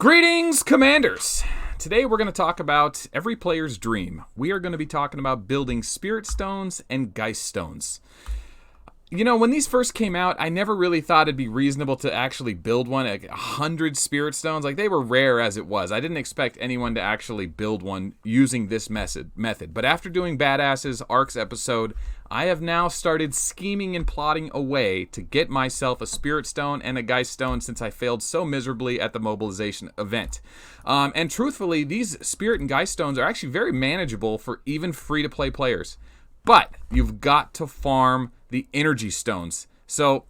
Greetings, Commanders! Today we're going to talk about every player's dream. We are going to be talking about building Spirit Stones and Geist Stones. You know, when these first came out, I never really thought it'd be reasonable to actually build one, like 100 Spirit Stones. Like, they were rare as it was. I didn't expect anyone to actually build one using this method. But after doing Badass's Arcs episode, I have now started scheming and plotting a way to get myself a Spirit Stone and a Geist Stone since I failed so miserably at the mobilization event. And truthfully, these Spirit and Geist Stones are actually very manageable for even free-to-play players. But you've got to farm the energy stones. So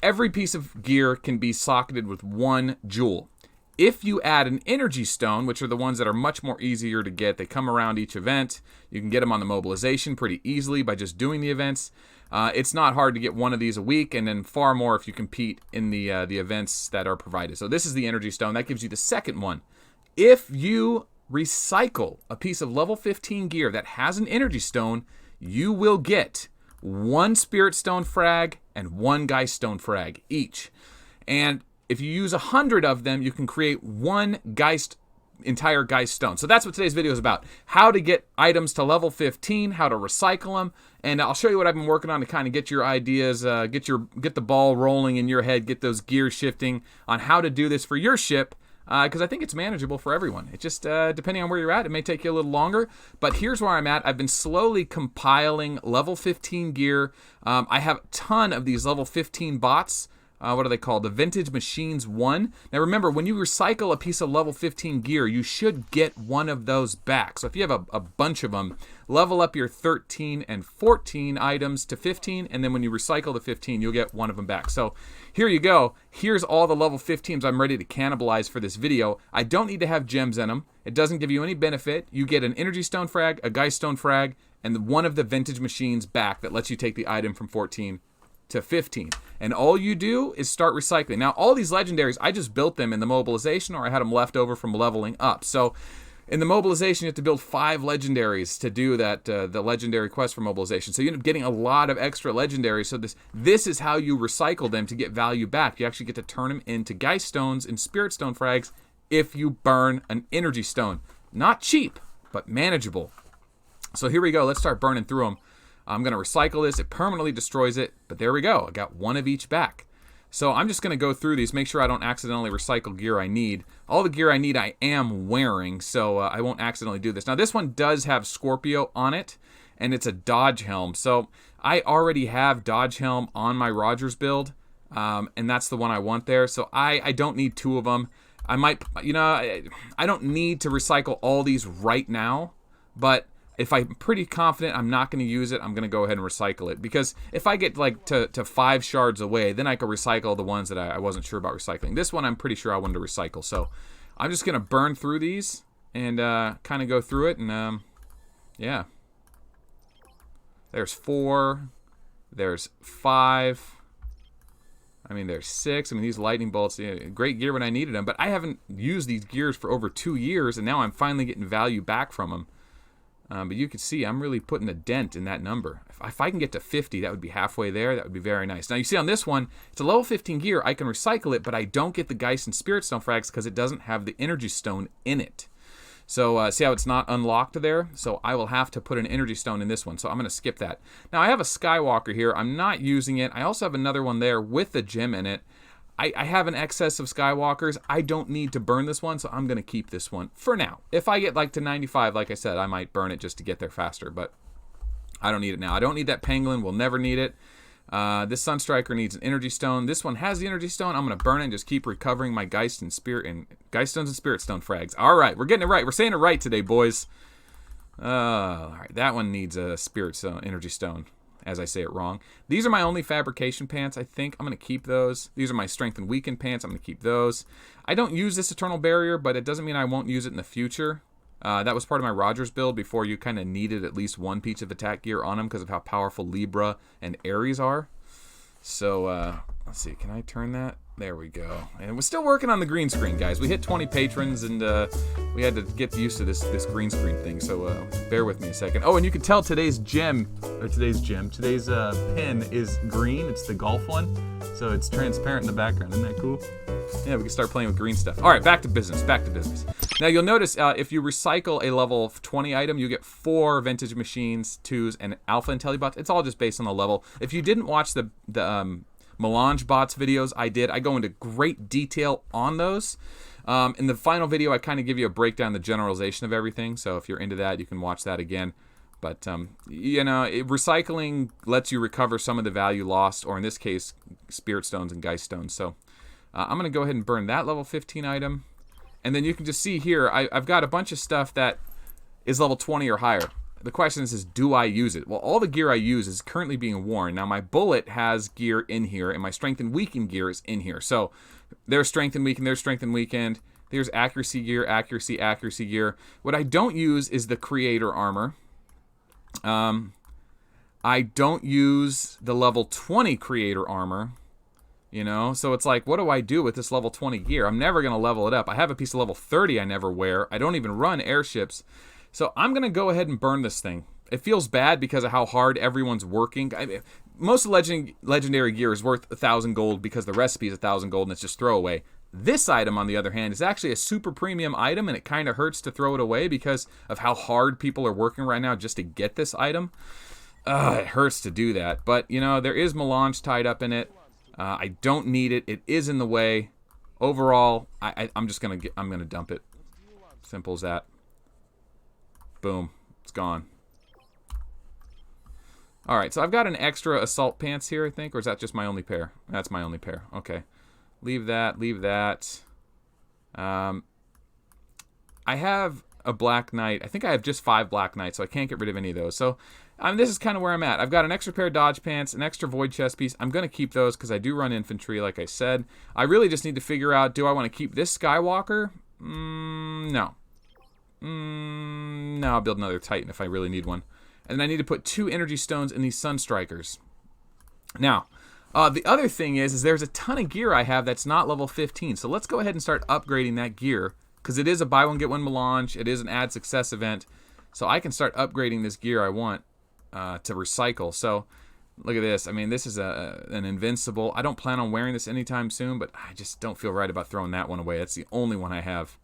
every piece of gear can be socketed with 1 jewel. If you add an energy stone, which are the ones that are much more easier to get, they come around each event. You can get them on the mobilization pretty easily by just doing the events. It's not hard to get one of these a week, and then far more if you compete in the events that are provided. So this is the energy stone. That gives you the second one. If you recycle a piece of level 15 gear that has an energy stone, you will get 1 Spirit Stone frag and 1 Geist Stone frag each. And if you use 100 of them, you can create 1 entire Geist Stone. So that's what today's video is about. How to get items to level 15, how to recycle them, and I'll show you what I've been working on to kind of get your ideas, get the ball rolling in your head, get those gears shifting on how to do this for your ship. Because I think it's manageable for everyone. It just, depending on where you're at, it may take you a little longer. But here's where I'm at. I've been slowly compiling level 15 gear. I have a ton of these level 15 bots. What are they called? The Vintage Machines 1. Now remember, when you recycle a piece of level 15 gear, you should get one of those back. So if you have a bunch of them, level up your 13 and 14 items to 15, and then when you recycle the 15, you'll get one of them back. So here you go. Here's all the level 15s I'm ready to cannibalize for this video. I don't need to have gems in them. It doesn't give you any benefit. You get an Energy Stone frag, a Geist Stone frag, and one of the Vintage Machines back that lets you take the item from 14 to 15. And all you do is start recycling. Now, all these legendaries, I just built them in the mobilization, or I had them left over from leveling up. So in the mobilization, you have to build 5 legendaries to do that, the legendary quest for mobilization. So you end up getting a lot of extra legendaries. So this is how you recycle them to get value back. You actually get to turn them into Geist Stones and Spirit Stone frags if you burn an Energy Stone. Not cheap, but manageable. So here we go. Let's start burning through them. I'm going to recycle this. It permanently destroys it, but there we go. I got 1 of each back. So I'm just going to go through these, make sure I don't accidentally recycle gear I need. All the gear I need I am wearing, so I won't accidentally do this. Now this one does have Scorpio on it, and it's a Dodge helm. So I already have Dodge helm on my Rogers build, and that's the one I want there. So I don't need 2 of them. I might, you know, I don't need to recycle all these right now, but if I'm pretty confident I'm not going to use it, I'm going to go ahead and recycle it. Because if I get like to 5 shards away, then I can recycle the ones that I wasn't sure about recycling. This one I'm pretty sure I wanted to recycle. So I'm just going to burn through these and kind of go through it. And yeah. There's 4. There's 5. I mean, there's 6. I mean, these lightning bolts, great gear when I needed them. But I haven't used these gears for over 2 years, and now I'm finally getting value back from them. But you can see I'm really putting a dent in that number. If I can get to 50, that would be halfway there. That would be very nice. Now you see on this one, it's a level 15 gear. I can recycle it, but I don't get the Geist and Spirit Stone frags because it doesn't have the Energy Stone in it. So see how it's not unlocked there? So I will have to put an Energy Stone in this one. So I'm going to skip that. Now I have a Skywalker here. I'm not using it. I also have another one there with a gem in it. I have an excess of Skywalkers. I don't need to burn this one, so I'm going to keep this one for now. If I get like to 95, like I said, I might burn it just to get there faster, but I don't need it now. I don't need that Pangolin. We'll never need it. This Sunstriker needs an Energy Stone. This one has the Energy Stone. I'm going to burn it and just keep recovering my Geist and Spirit and Geist Stones and Spirit Stone frags. All right, we're getting it right. We're saying it right today, boys. All right, that one needs a Spirit Stone, Energy Stone, as I say it wrong. These are my only fabrication pants, I think. I'm going to keep those. These are my strength and weaken pants. I'm going to keep those. I don't use this Eternal Barrier, but it doesn't mean I won't use it in the future. That was part of my Rogers build before you kind of needed at least 1 piece of attack gear on them because of how powerful Libra and Ares are. So Let's see, can I turn that? There we go. And we're still working on the green screen, guys. We hit 20 patrons, and we had to get used to this green screen thing, so bear with me a second. Oh, and you can tell today's pin is green. It's the golf one, so it's transparent in the background. Isn't that cool? Yeah, we can start playing with green stuff. All right, back to business. Now, you'll notice if you recycle a level 20 item, you get 4 vintage machines, 2s, and alpha IntelliBots. It's all just based on the level. If you didn't watch the Melange bots videos I go into great detail on those. In the final video, I kind of give you a breakdown, the generalization of everything. So if you're into that, you can watch that again. But, recycling lets you recover some of the value lost, or in this case, spirit stones and geist stones. So I'm going to go ahead and burn that level 15 item. And then you can just see here, I've got a bunch of stuff that is level 20 or higher. The question is, do I use it? Well, all the gear I use is currently being worn. Now, my bullet has gear in here, and my strength and weakened gear is in here. So there's strength and weakened, there's strength and weakened. There's accuracy gear, accuracy gear. What I don't use is the creator armor. I don't use the level 20 creator armor. So it's like, what do I do with this level 20 gear? I'm never going to level it up. I have a piece of level 30 I never wear. I don't even run airships. So I'm going to go ahead and burn this thing. It feels bad because of how hard everyone's working. Most legendary gear is worth 1,000 gold because the recipe is 1,000 gold and it's just throwaway. This item, on the other hand, is actually a super premium item, and it kind of hurts to throw it away because of how hard people are working right now just to get this item. It hurts to do that. But, there is melange tied up in it. I don't need it. It is in the way. Overall, I'm gonna dump it. Simple as that. Boom. It's gone. Alright, so I've got an extra assault pants here, I think. Or is that just my only pair? That's my only pair. Okay. Leave that. Leave that. I have a Black Knight. I think I have just 5 Black Knights, so I can't get rid of any of those. So, this is kind of where I'm at. I've got an extra pair of dodge pants, an extra void chest piece. I'm going to keep those because I do run infantry, like I said. I really just need to figure out, do I want to keep this Skywalker? No. No, I'll build another Titan if I really need one. And then I need to put 2 energy stones in these Sunstrikers. Now, the other thing is there's a ton of gear I have that's not level 15. So let's go ahead and start upgrading that gear. Because it is a buy one, get one melange. It is an add success event. So I can start upgrading this gear I want to recycle. So look at this. This is an invincible. I don't plan on wearing this anytime soon, but I just don't feel right about throwing that one away. That's the only one I have.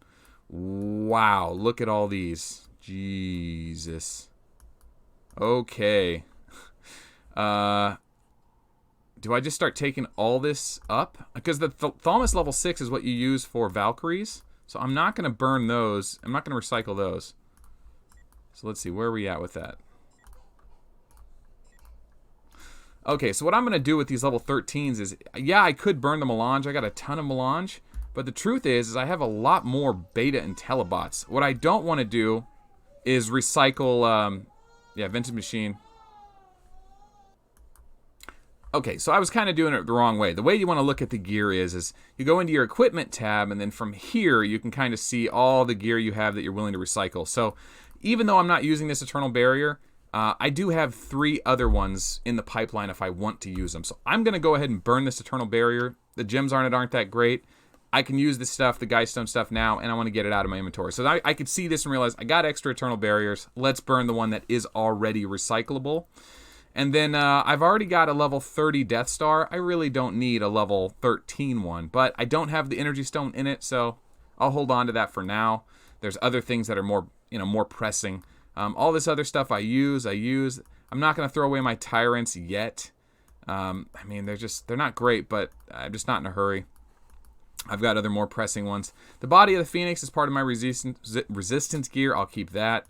Wow, look at all these. Jesus. Okay. Do I just start taking all this up? Because the Thalmus level 6 is what you use for Valkyries. So I'm not going to burn those. I'm not going to recycle those. So let's see, where are we at with that? Okay, so what I'm going to do with these level 13s is, yeah, I could burn the melange. I got a ton of melange. But the truth is I have a lot more beta IntelliBots. What I don't want to do is recycle, vintage machine. Okay, so I was kind of doing it the wrong way. The way you want to look at the gear is you go into your equipment tab, and then from here you can kind of see all the gear you have that you're willing to recycle. So even though I'm not using this Eternal Barrier, I do have 3 other ones in the pipeline if I want to use them. So I'm going to go ahead and burn this Eternal Barrier. The gems aren't that great. I can use this stuff, the Geist Stone stuff now, and I want to get it out of my inventory. So I could see this and realize I got extra Eternal Barriers. Let's burn the one that is already recyclable. And then I've already got a level 30 Death Star. I really don't need a level 13 one, but I don't have the Energy Stone in it, so I'll hold on to that for now. There's other things that are more pressing. All this other stuff I use. I'm not going to throw away my Tyrants yet. They're not great, but I'm just not in a hurry. I've got other more pressing ones. The Body of the Phoenix is part of my resistance gear. I'll keep that.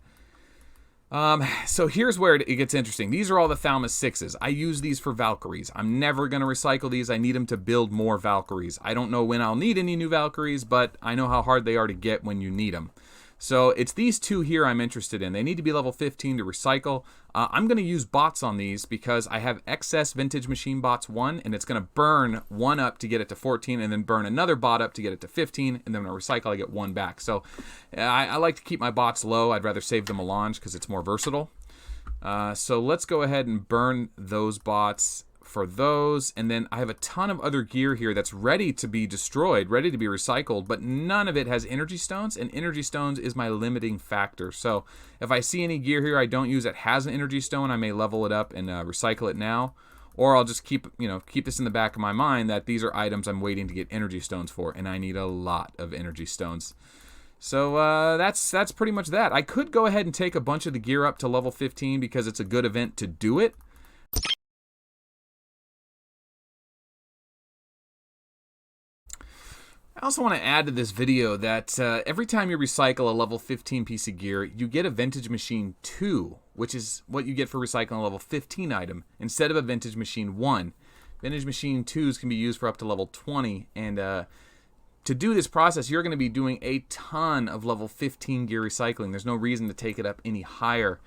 So here's where it gets interesting. These are all the Thalmus 6s. I use these for Valkyries. I'm never going to recycle these. I need them to build more Valkyries. I don't know when I'll need any new Valkyries, but I know how hard they are to get when you need them. So it's these 2 here I'm interested in. They need to be level 15 to recycle. I'm going to use bots on these because I have excess Vintage Machine Bots 1, and it's going to burn 1 up to get it to 14, and then burn another bot up to get it to 15, and then when I recycle, I get 1 back. So I like to keep my bots low. I'd rather save the melange because it's more versatile. So let's go ahead and burn those bots for those. And then I have a ton of other gear here that's ready to be destroyed, ready to be recycled, but none of it has energy stones, and energy stones is my limiting factor. So if I see any gear here I don't use that has an energy stone, I may level it up and recycle it now. Or I'll just keep this in the back of my mind that these are items I'm waiting to get energy stones for, and I need a lot of energy stones. So that's pretty much that. I could go ahead and take a bunch of the gear up to level 15 because it's a good event to do it. I also want to add to this video that every time you recycle a level 15 piece of gear, you get a Vintage Machine 2, which is what you get for recycling a level 15 item, instead of a Vintage Machine 1. Vintage Machine 2s can be used for up to level 20, and to do this process, you're going to be doing a ton of level 15 gear recycling. There's no reason to take it up any higher.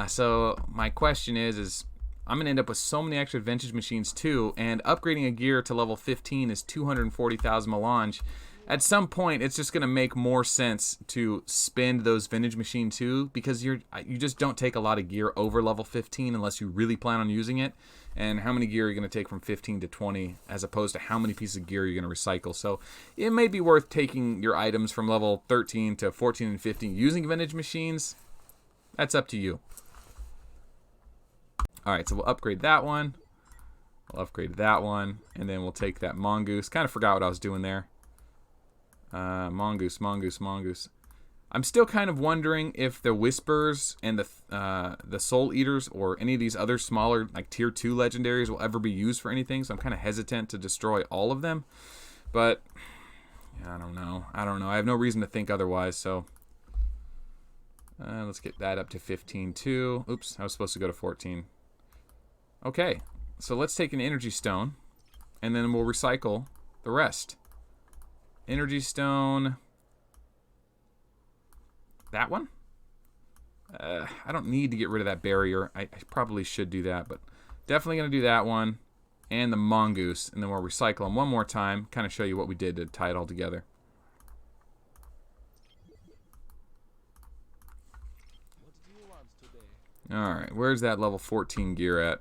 So my question is I'm going to end up with so many extra Vintage Machines too, and upgrading a gear to level 15 is 240,000 melange. At some point, it's just going to make more sense to spend those Vintage Machine 2 because you just don't take a lot of gear over level 15 unless you really plan on using it. And how many gear are you going to take from 15 to 20 as opposed to how many pieces of gear you're going to recycle. So it may be worth taking your items from level 13 to 14 and 15 using Vintage Machines. That's up to you. Alright, so we'll upgrade that one. We'll upgrade that one. And then we'll take that mongoose. Kind of forgot what I was doing there. Mongoose. I'm still kind of wondering if the Whispers and the Soul Eaters or any of these other smaller, like Tier 2 legendaries will ever be used for anything. So I'm kind of hesitant to destroy all of them. But, yeah, I don't know. I have no reason to think otherwise, so... let's get that up to 15 too. Oops, I was supposed to go to 14. Okay, so let's take an energy stone, and then we'll recycle the rest. Energy stone. That one? I don't need to get rid of that barrier. I probably should do that, but definitely going to do that one. And the mongoose, and then we'll recycle them one more time, kind of show you what we did to tie it all together. Alright, where's that level 14 gear at?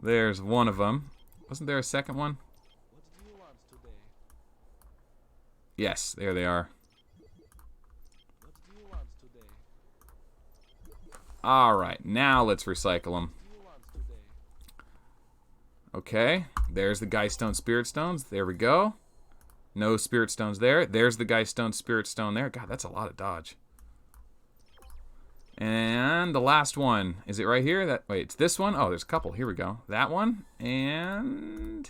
There's one of them. Wasn't there a second one? Yes, there they are. Alright, now let's recycle them. Okay, there's the Geist Stone Spirit Stones. There we go. No Spirit Stones there. There's the Geist Stone Spirit Stone there. God, that's a lot of dodge. And the last one, is it right here? Wait, it's this one? Oh, there's a couple. Here we go. That one, and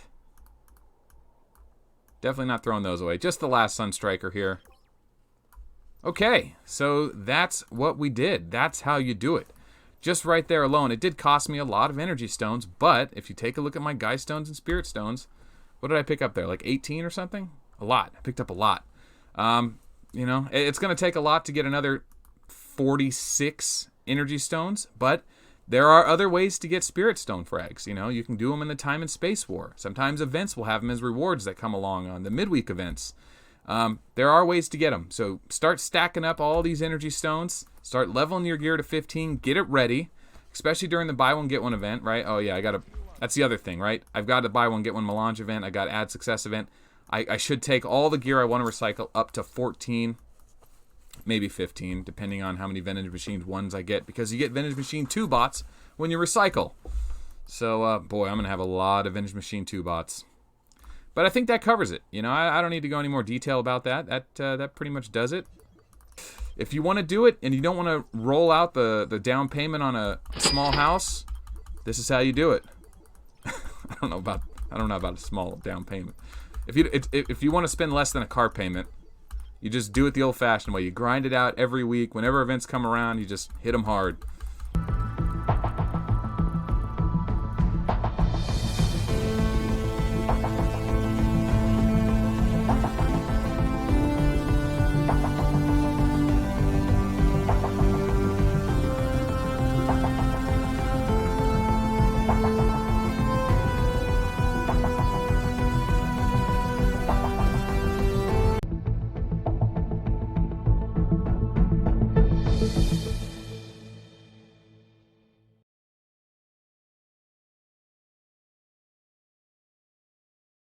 definitely not throwing those away. Just the last Sunstriker here. Okay, so that's what we did. That's how you do it. Just right there alone. It did cost me a lot of energy stones, but if you take a look at my Geist Stones and Spirit Stones, what did I pick up there? Like 18 or something? A lot. I picked up a lot. You know, it's going to take a lot to get another 46 energy stones, but there are other ways to get Spirit Stone frags. You know, you can do them in the Time and Space War. Sometimes events will have them as rewards that come along on the midweek events. There are ways to get them. So start stacking up all these energy stones. Start leveling your gear to 15. Get it ready, especially during the buy one get one event, right? Oh yeah, that's the other thing, right? I've got a buy one get one melange event. I got add success event. I should take all the gear I want to recycle up to 14. Maybe 15, depending on how many Vintage Machine 1s I get, because you get Vintage Machine 2 bots when you recycle. So, boy, I'm going to have a lot of Vintage Machine 2 bots. But I think that covers it. You know, I don't need to go any more detail about that. That pretty much does it. If you want to do it and you don't want to roll out the down payment on a small house, this is how you do it. I don't know about a small down payment. If you want to spend less than a car payment, you just do it the old-fashioned way. You grind it out every week. Whenever events come around, you just hit them hard.